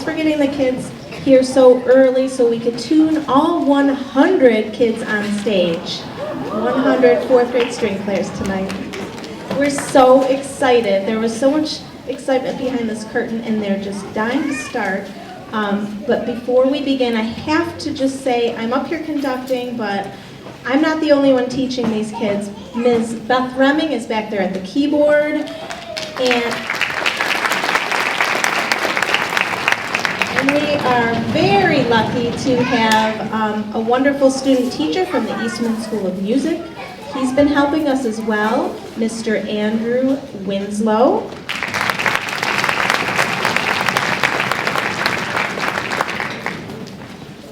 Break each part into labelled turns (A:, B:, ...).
A: for getting the kids here so early so we could tune all 100 kids on stage. 100 fourth grade string players tonight. We're so excited. There was so much excitement behind this curtain and they're just dying to start. But before we begin, I have to just say, I'm up here conducting, but I'm not the only one teaching these kids. Ms. Beth Remming is back there at the keyboard, and we are very lucky to have a wonderful student teacher from the Eastman School of Music. He's been helping us as well, Mr. Andrew Winslow.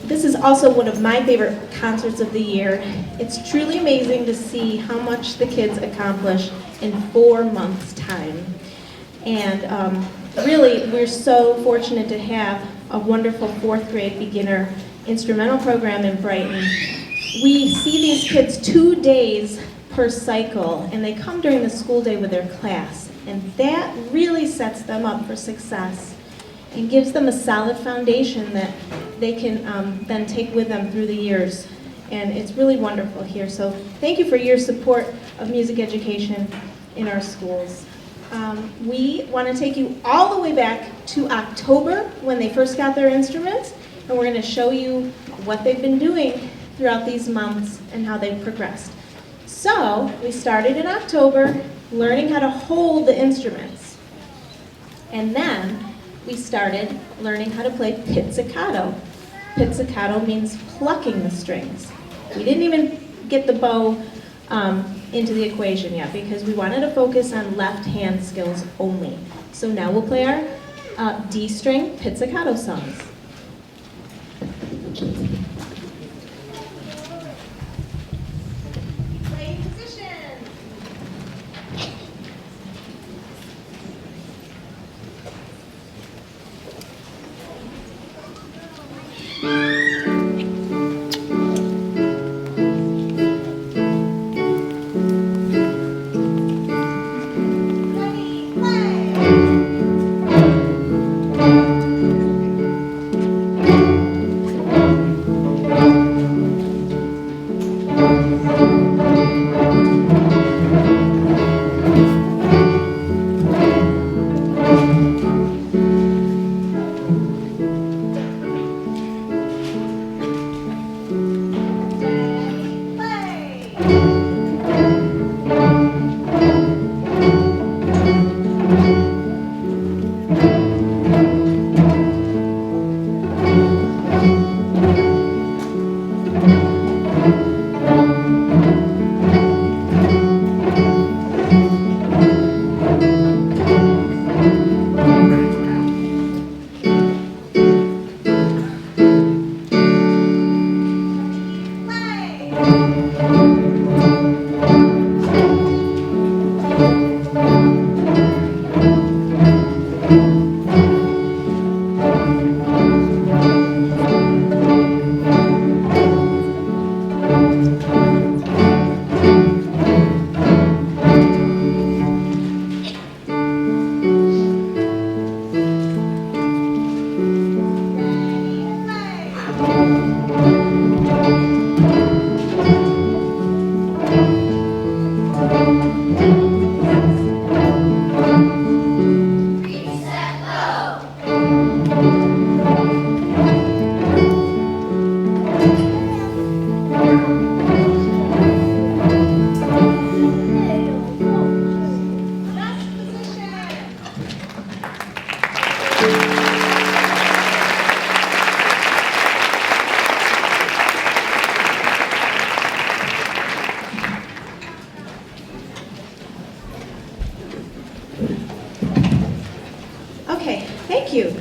A: This is also one of my favorite concerts of the year. It's truly amazing to see how much the kids accomplish in 4 months' time. And really, we're so fortunate to have a wonderful fourth grade beginner instrumental program in Brighton. We see these kids 2 days per cycle, and they come during the school day with their class. And that really sets them up for success and gives them a solid foundation that they can then take with them through the years. And it's really wonderful here. So thank you for your support of music education in our schools. We want to take you all the way back to October when they first got their instruments, and we're going to show you what they've been doing throughout these months and how they've progressed. So we started in October learning how to hold the instruments, and then we started learning how to play pizzicato. Pizzicato means plucking the strings. We didn't even get the bow into the equation yet because we wanted to focus on left hand skills only. So now we'll play our D string pizzicato songs.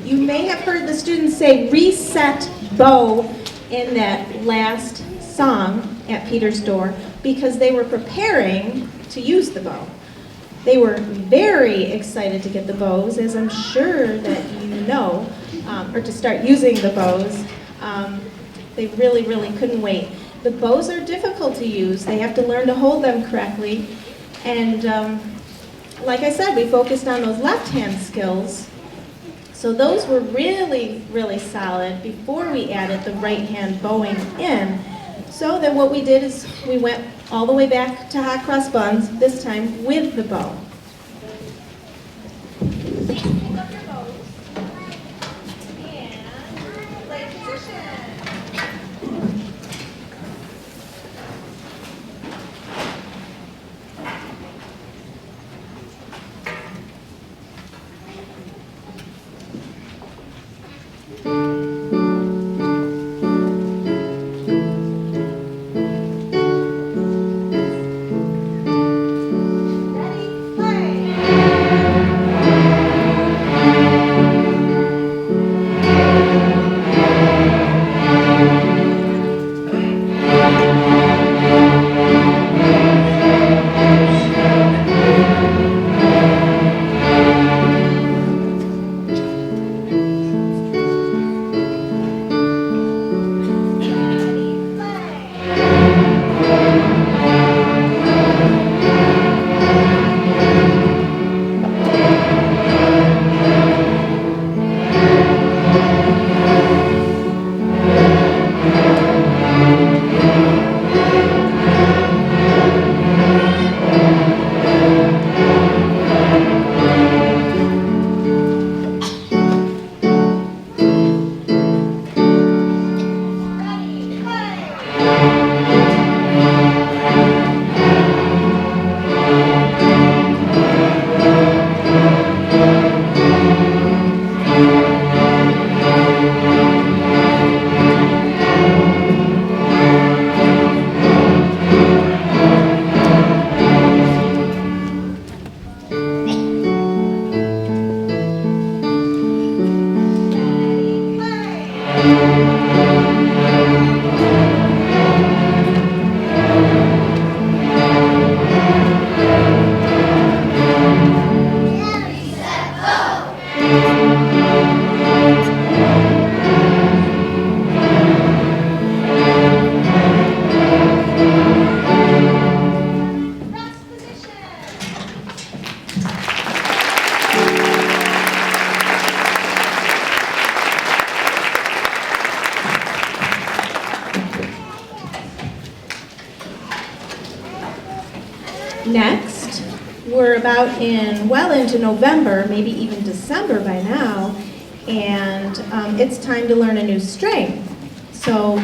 A: You may have heard the students say reset bow in that last song at Peter's door because they were preparing to use the bow. They were very excited to get the bows, as I'm sure that you know, or to start using the bows. They really, really couldn't wait. The bows are difficult to use. They have to learn to hold them correctly. And like I said, we focused on those left-hand skills. So those were really, really solid before we added the right hand bowing in. So then what we did is we went all the way back to hot cross buns, this time with the bow. Pick up your bows and play position. Next, we're well into November, maybe even December by now, and it's time to learn a new string. So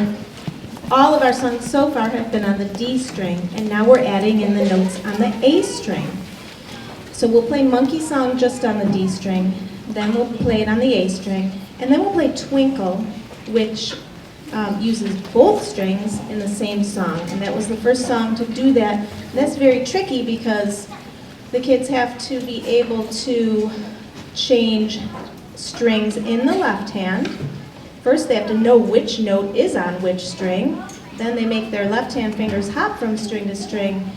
A: all of our songs so far have been on the D string, and now we're adding in the notes on the A string. So we'll play Monkey Song just on the D string, then we'll play it on the A string, and then we'll play Twinkle, which uses both strings in the same song. And that was the first song to do that. And that's very tricky because the kids have to be able to change strings in the left hand. First they have to know which note is on which string. Then they make their left hand fingers hop from string to string,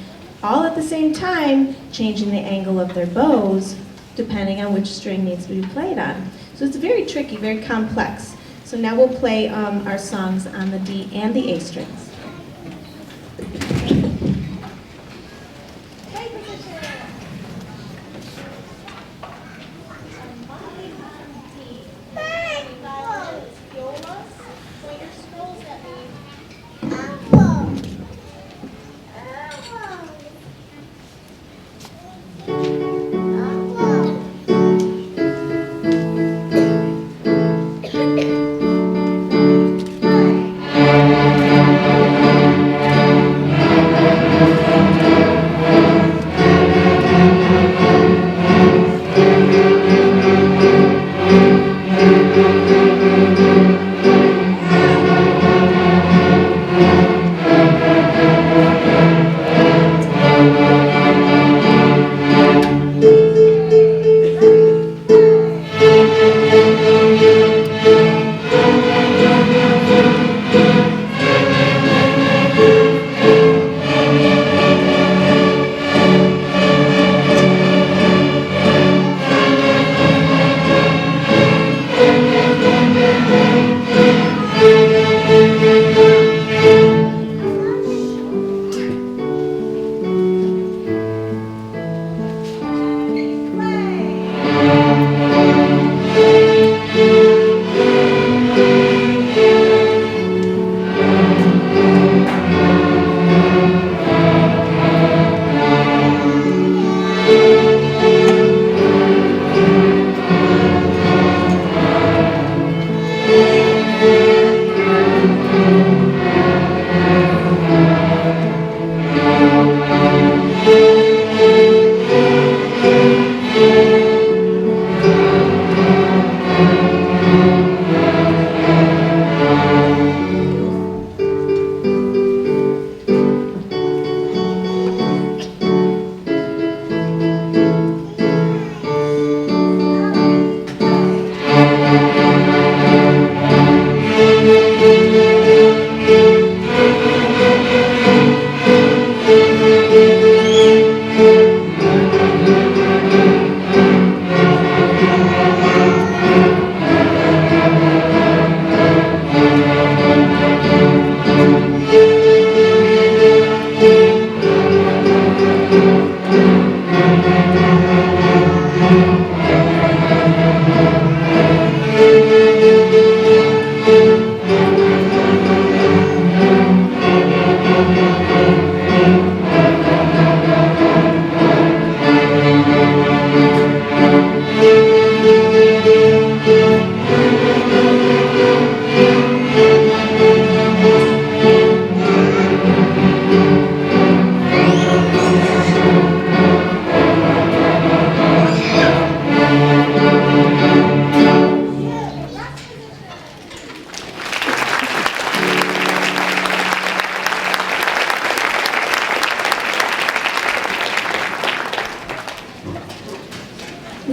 A: all at the same time, changing the angle of their bows depending on which string needs to be played on. So it's very tricky, very complex. So now we'll play our songs on the D and the A strings.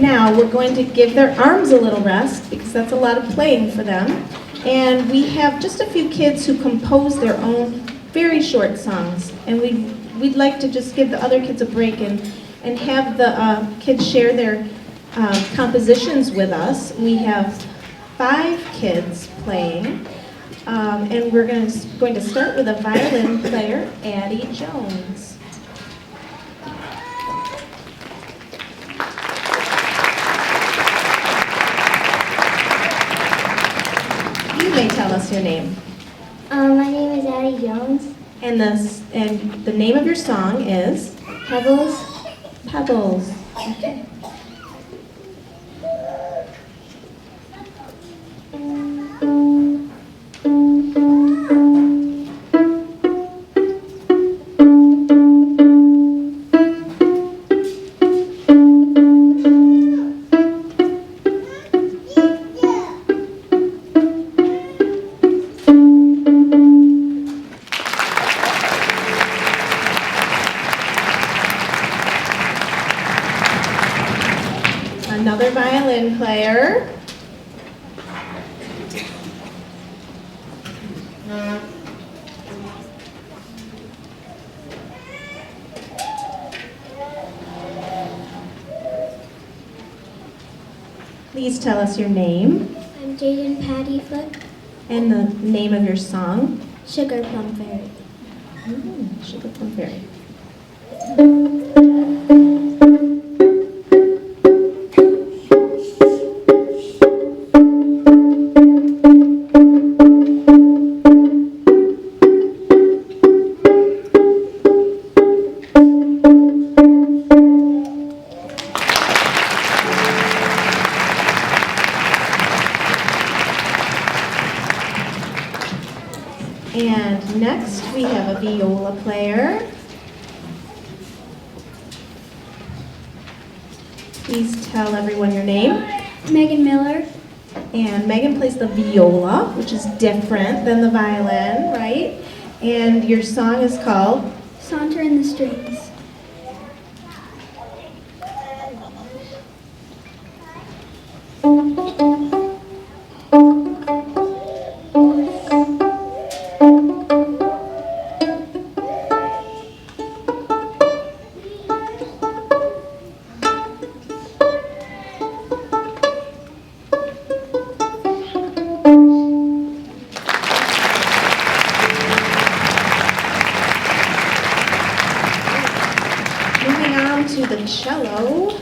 A: Now we're going to give their arms a little rest because that's a lot of playing for them. And we have just a few kids who compose their own very short songs. And we'd like to just give the other kids a break and have the kids share their compositions with us. We have 5 kids playing. And we're going to start with a violin player, Addie Jones. You may tell us your name.
B: My name is Addie Jones.
A: And the name of your song is?
B: Pebbles.
A: Pebbles. Okay. Another violin player. Please tell us your name.
B: I'm Jaden Pattyfoot.
A: And the name of your song.
B: Sugar Plum Fairy.
A: Sugar Plum Fairy. And next we have a viola player. Please tell everyone your name.
B: Megan Miller.
A: And Megan plays the viola, which is different than the violin, right? And your song is called?
B: Saunter in the Strings. To the cello,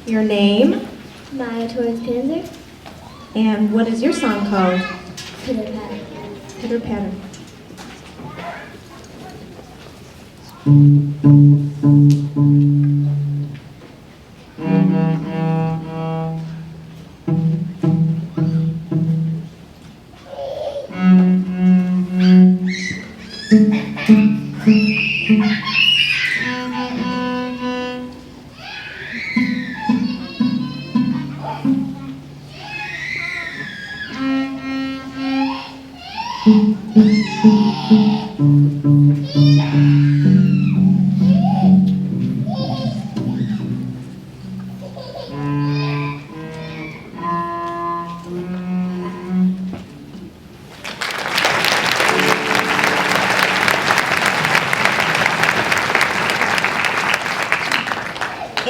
B: your name, Maya Torres Panzer.
A: And what is your song called?
B: Pitter Patter.
A: Pitter Patter.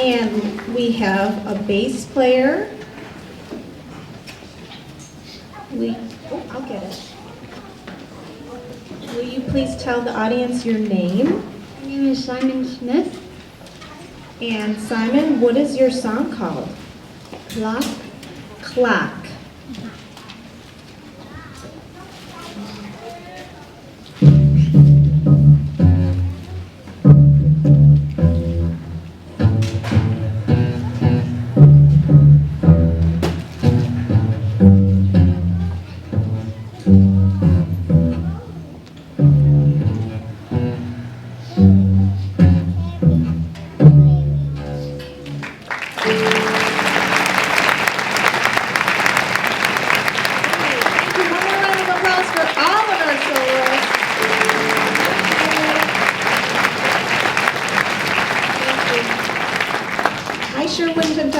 A: And we have a bass player. I'll get it. Will you please tell the audience your name?
B: My name is Simon Smith.
A: And Simon, what is your song called?
B: Clock.
A: Clock.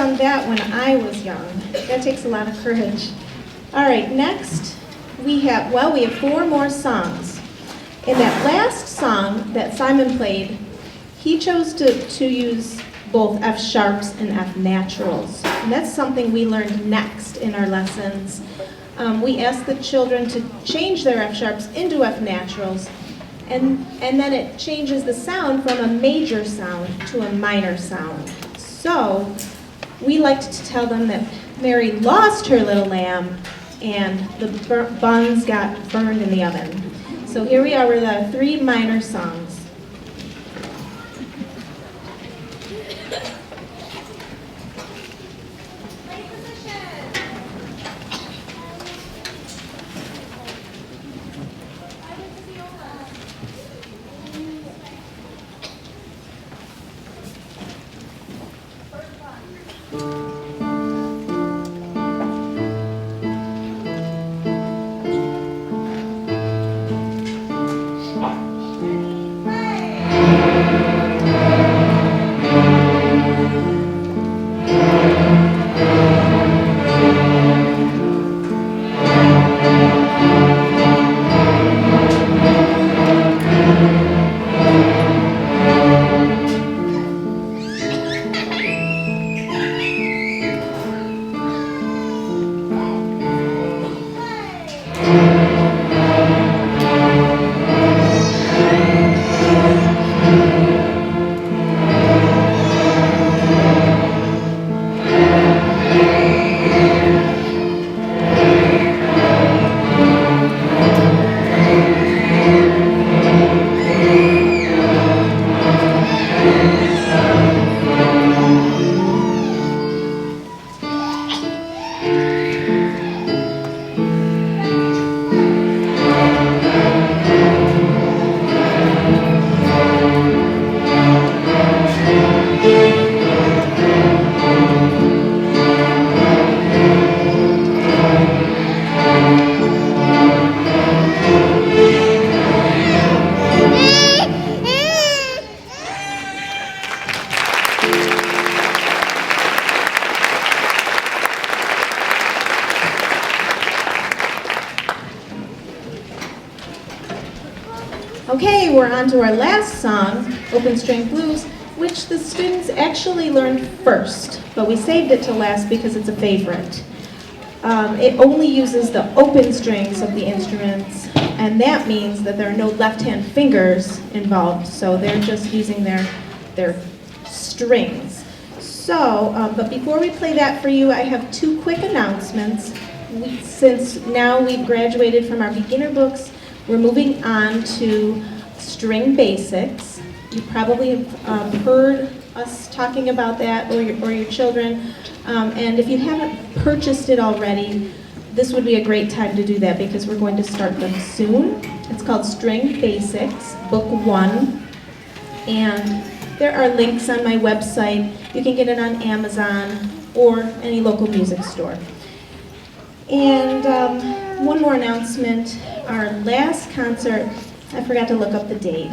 A: done that when I was young. That takes a lot of courage. All right, next we have 4 more songs. In that last song that Simon played, he chose to use both F sharps and F naturals. And that's something we learned next in our lessons. We asked the children to change their F sharps into F naturals, and then it changes the sound from a major sound to a minor sound. So we liked to tell them that Mary lost her little lamb and the buns got burned in the oven. So here we are with our 3 minor songs. Okay, we're on to our last song, Open String Blues, which the students actually learned first, but we saved it to last because it's a favorite. It only uses the open strings of the instruments, and that means that there are no left-hand fingers involved, so they're just using their strings. So, but before we play that for you, I have 2 quick announcements. Since now we've graduated from our beginner books, we're moving on to string basics. You probably have heard us talking about that, or your children. And if you haven't purchased it already, this would be a great time to do that because we're going to start them soon. It's called String Basics, Book 1. And there are links on my website. You can get it on Amazon or any local music store. And one more announcement. Our last concert, I forgot to look up the date.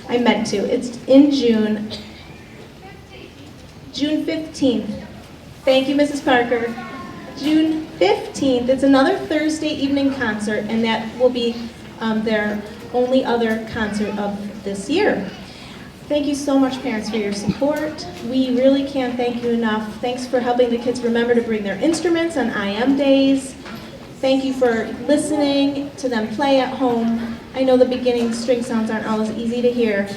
A: I meant to. It's in June 15th. Thank you, Mrs. Parker. June 15th. It's another Thursday evening concert, and that will be their only other concert of this year. Thank you so much, parents, for your support. We really can't thank you enough. Thanks for helping the kids remember to bring their instruments on IM days. Thank you for listening to them play at home. I know the beginning string sounds aren't always easy to hear,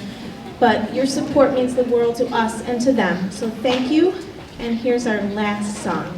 A: but your support means the world to us and to them. So thank you, and here's our last song.